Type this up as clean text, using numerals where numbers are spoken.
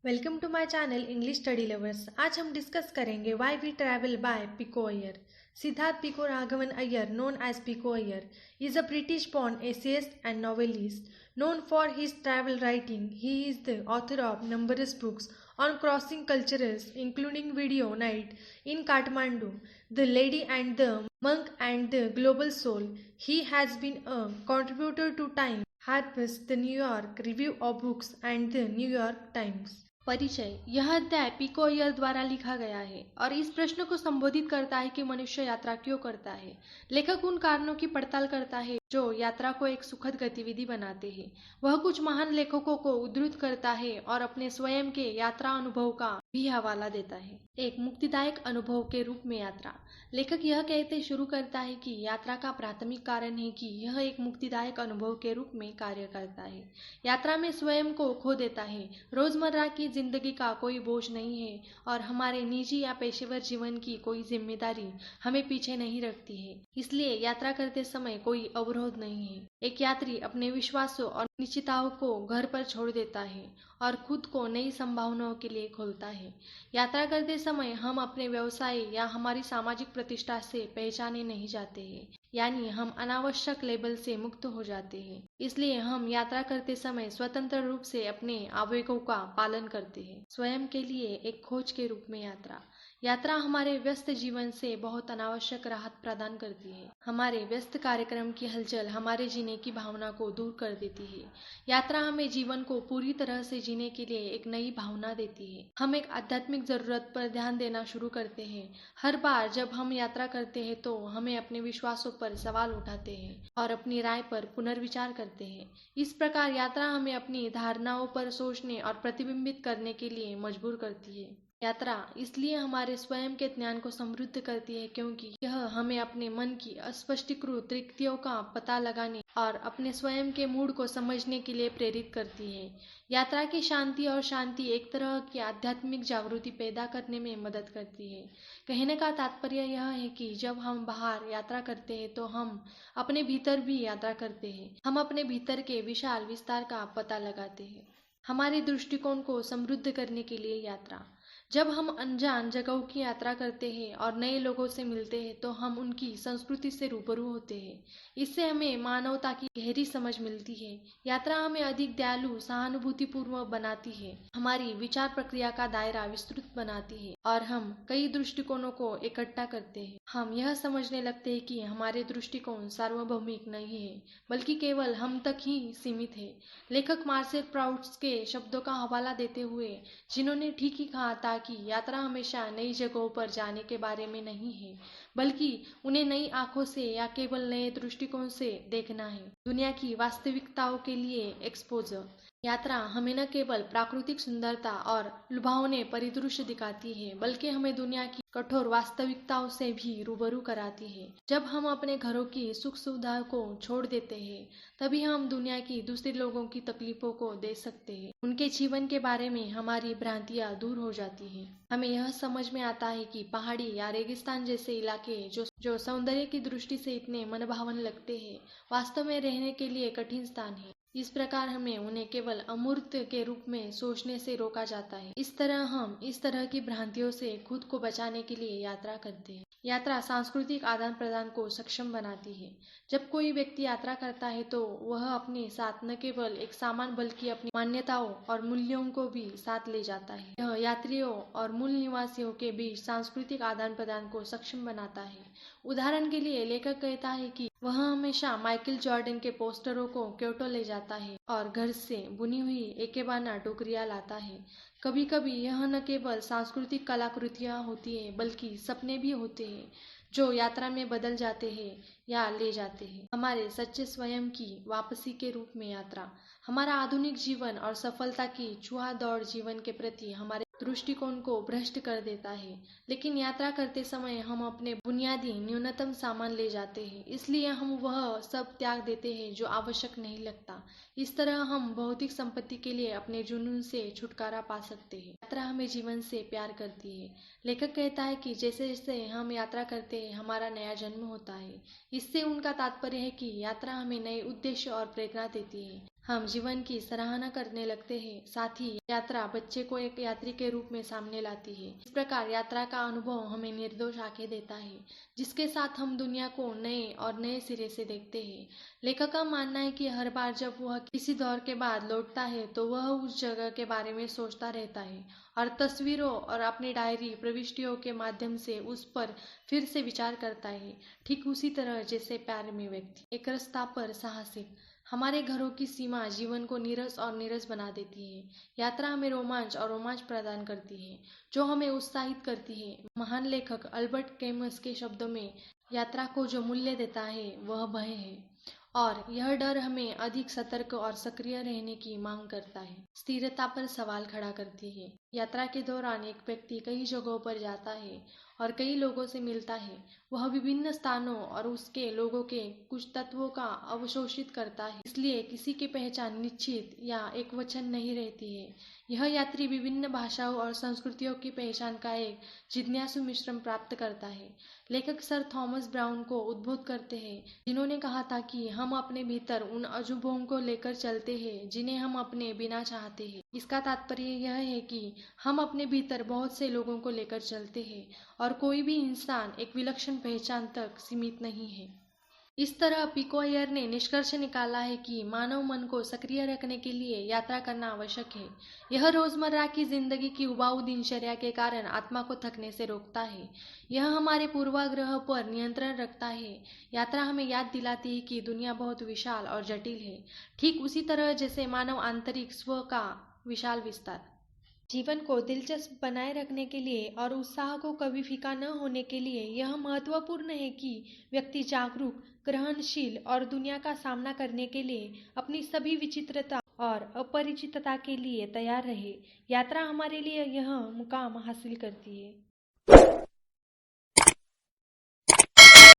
Welcome to my channel English study lovers. आज हम discuss करेंगे why we travel by Pico Iyer. Siddharth Pico Raghavan Iyer, known as Pico Iyer, is a British-born essayist and novelist. Known for his travel writing, he is the author of numerous books on crossing cultures, including Video Night in Kathmandu, The Lady and the Monk, and The Global Soul. He has been a contributor to Time, Harper's, The New York Review of Books, and The New York Times. परिचय। यह अध्याय pico Iyer द्वारा लिखा गया है और इस प्रश्न को संबोधित करता है कि मनुष्य यात्रा क्यों करता है। लेखक उन कारणों की पड़ताल करता है जो यात्रा को एक सुखद गतिविधि बनाते हैं। वह कुछ महान लेखकों को उद्धृत करता है और अपने स्वयं के यात्रा अनुभव का भी हवाला देता है। एक मुक्तिदायक अनुभव के रूप में यात्रा। लेखक यह कहते शुरू करता है कि यात्रा का प्राथमिक कारण है कि यह एक मुक्तिदायक अनुभव के रूप में कार्य करता है। यात्रा में स्वयं को खो देता है। रोजमर्रा की जिंदगी का कोई बोझ नहीं है और हमारे निजी या पेशेवर जीवन की कोई जिम्मेदारी हमें पीछे नहीं रखती है। इसलिए यात्रा करते समय कोई अवरोध नहीं है। एक यात्री अपने विश्वासों और निश्चितताओं को घर पर छोड़ देता है और खुद को नई संभावनाओं के लिए खोलता है। यात्रा करते समय हम अपने व्यवसाय या हमारी सामाजिक प्रतिष्ठा से पहचाने नहीं जाते हैं, यानी हम अनावश्यक लेबल से मुक्त हो जाते हैं। इसलिए हम यात्रा करते समय स्वतंत्र रूप से अपने आवेगों का पालन करते हैं। स्वयं के लिए एक खोज के रूप में यात्रा। यात्रा हमारे व्यस्त जीवन से बहुत अनावश्यक राहत प्रदान करती है। हमारे व्यस्त कार्यक्रम की हलचल हमारे जीने की भावना को दूर कर देती है। यात्रा हमें जीवन को पूरी तरह से जीने के लिए एक नई भावना देती है। हम एक आध्यात्मिक जरूरत पर ध्यान देना शुरू करते हैं। हर बार जब हम यात्रा करते हैं तो हमें अपने विश्वासों पर सवाल उठाते हैं और अपनी राय पर पुनर्विचार करते हैं। इस प्रकार यात्रा हमें अपनी धारणाओं पर सोचने और प्रतिबिंबित करने के लिए मजबूर करती है। यात्रा इसलिए हमारे स्वयं के ज्ञान को समृद्ध करती है क्योंकि यह हमें अपने मन की अस्पष्टीकृत रिक्तियों का पता लगाने और अपने स्वयं के मूड को समझने के लिए प्रेरित करती है। यात्रा की शांति और शांति एक तरह की आध्यात्मिक जागृति पैदा करने में मदद करती है। कहने का तात्पर्य यह है कि जब हम बाहर यात्रा करते हैं तो हम अपने भीतर भी यात्रा करते हैं। हम अपने भीतर के विशाल विस्तार का पता लगाते हैं। हमारे दृष्टिकोण को समृद्ध करने के लिए यात्रा। जब हम अनजान जगहों की यात्रा करते हैं और नए लोगों से मिलते हैं तो हम उनकी संस्कृति से रूबरू होते हैं। इससे हमें मानवता की गहरी समझ मिलती है। यात्रा हमें अधिक दयालु, सहानुभूतिपूर्ण बनाती है, हमारी विचार प्रक्रिया का दायरा विस्तृत बनाती है और हम कई दृष्टिकोणों को इकट्ठा करते हैं। हम यह समझने लगते हैं कि हमारे दृष्टिकोण सार्वभौमिक नहीं है, बल्कि केवल हम तक ही सीमित है। लेखक मार्सेल प्राउड्स के शब्दों का हवाला देते हुए, जिन्होंने ठीक ही कहा था कि यात्रा हमेशा नई जगहों पर जाने के बारे में नहीं है, बल्कि उन्हें नई आंखों से या केवल नए दृष्टिकोण से देखना है। दुनिया की वास्तविकताओं के लिए एक्सपोजर। यात्रा हमें न केवल प्राकृतिक सुंदरता और लुभावने परिदृश्य दिखाती है, बल्कि हमें दुनिया की कठोर वास्तविकताओं से भी रूबरू कराती है। जब हम अपने घरों की सुख सुविधाओं को छोड़ देते हैं, तभी हम दुनिया की दूसरे लोगों की तकलीफों को देख सकते हैं। उनके जीवन के बारे में हमारी भ्रांतियां दूर हो जाती हैं। हमें यह समझ में आता है कि पहाड़ी या रेगिस्तान जैसे इलाके जो सौंदर्य की दृष्टि से इतने मनभावन लगते हैं, वास्तव में रहने के लिए कठिन स्थान है। इस प्रकार हमें उन्हें केवल अमूर्त के रूप में सोचने से रोका जाता है। इस तरह हम इस तरह की भ्रांतियों से खुद को बचाने के लिए यात्रा करते हैं। यात्रा सांस्कृतिक आदान प्रदान को सक्षम बनाती है। जब कोई व्यक्ति यात्रा करता है तो वह अपने साथ न केवल एक सामान बल्कि अपनी मान्यताओं और मूल्यों को भी साथ ले जाता है। यह यात्रियों और मूल निवासियों के बीच सांस्कृतिक आदान प्रदान को सक्षम बनाता है। उदाहरण के लिए लेखक कहता है कि वह हमेशा माइकल जॉर्डन के पोस्टरों को क्योटो ले जाता है और घर से बुनी हुई एकेबाना टोकरियां लाता है। कभी कभी यह न केवल सांस्कृतिक कलाकृतियां होती है, बल्कि सपने भी होते हैं जो यात्रा में बदल जाते हैं या ले जाते हैं। हमारे सच्चे स्वयं की वापसी के रूप में यात्रा। हमारा आधुनिक जीवन और सफलता की चूहा दौड़ जीवन के प्रति हमारे दृष्टिकोण को भ्रष्ट कर देता है, लेकिन यात्रा करते समय हम अपने बुनियादी न्यूनतम सामान ले जाते हैं, इसलिए हम वह सब त्याग देते हैं जो आवश्यक नहीं लगता। इस तरह हम भौतिक संपत्ति के लिए अपने जुनून से छुटकारा पा सकते हैं। यात्रा हमें जीवन से प्यार करती है। लेखक कहता है कि जैसे जैसे हम यात्रा करते हैं, हमारा नया जन्म होता है। इससे उनका तात्पर्य है कि यात्रा हमें नए उद्देश्य और प्रेरणा देती है। हम जीवन की सराहना करने लगते हैं। साथ ही यात्रा बच्चे को एक यात्री के रूप में सामने लाती है। इस प्रकार यात्रा का अनुभव हमें निर्दोष आंखें देता है, जिसके साथ हम दुनिया को नए और नए सिरे से देखते हैं। लेखक का मानना है कि हर बार जब वह किसी दौर के बाद लौटता है तो वह उस जगह के बारे में सोचता रहता है और तस्वीरों और अपनी डायरी प्रविष्टियों के माध्यम से उस पर फिर से विचार करता है। ठीक उसी तरह जैसे प्यार में व्यक्ति एक रास्ता पर साहसिक हमारे घरों की सीमा जीवन को नीरस और नीरस बना देती है। यात्रा हमें रोमांच और रोमांच प्रदान करती है, जो हमें उत्साहित करती है। महान लेखक अल्बर्ट कैमस के शब्दों में, यात्रा को जो मूल्य देता है वह भय है, और यह डर हमें अधिक सतर्क और सक्रिय रहने की मांग करता है। स्थिरता पर सवाल खड़ा करती है। यात्रा के दौरान एक व्यक्ति कई जगहों पर जाता है और कई लोगों से मिलता है। वह विभिन्न स्थानों और उसके लोगों के कुछ तत्वों का अवशोषित करता है, इसलिए किसी की पहचान निश्चित या एक वचन नहीं रहती है। यह यात्री विभिन्न भाषाओं और संस्कृतियों की पहचान का एक जिज्ञासु मिश्रण प्राप्त करता है। लेखक सर थॉमस ब्राउन को उद्बोध करते हैं, जिन्होंने कहा था कि हम अपने भीतर उन अजूबों को लेकर चलते हैं जिन्हें हम अपने बिना चाहते हैं। इसका तात्पर्य यह है कि हम अपने भीतर बहुत से लोगों को लेकर चलते हैं और कोई भी इंसान एक विलक्षण पहचान तक सीमित नहीं है। इस तरह पिकोयर ने निष्कर्ष निकाला है कि मानव मन को सक्रिय रखने के लिए यात्रा करना आवश्यक है। यह रोजमर्रा की जिंदगी की उबाऊ दिनचर्या के कारण आत्मा को थकने से रोकता है। यह हमारे पूर्वाग्रह पर नियंत्रण रखता है। यात्रा हमें याद दिलाती है कि दुनिया बहुत विशाल और जटिल है, ठीक उसी तरह जैसे मानव आंतरिक स्व का विशाल विस्तार। जीवन को दिलचस्प बनाए रखने के लिए और उत्साह को कभी फीका न होने के लिए यह महत्वपूर्ण है कि व्यक्ति जागरूक, ग्रहणशील और दुनिया का सामना करने के लिए अपनी सभी विचित्रता और अपरिचितता के लिए तैयार रहे। यात्रा हमारे लिए यह मुकाम हासिल करती है।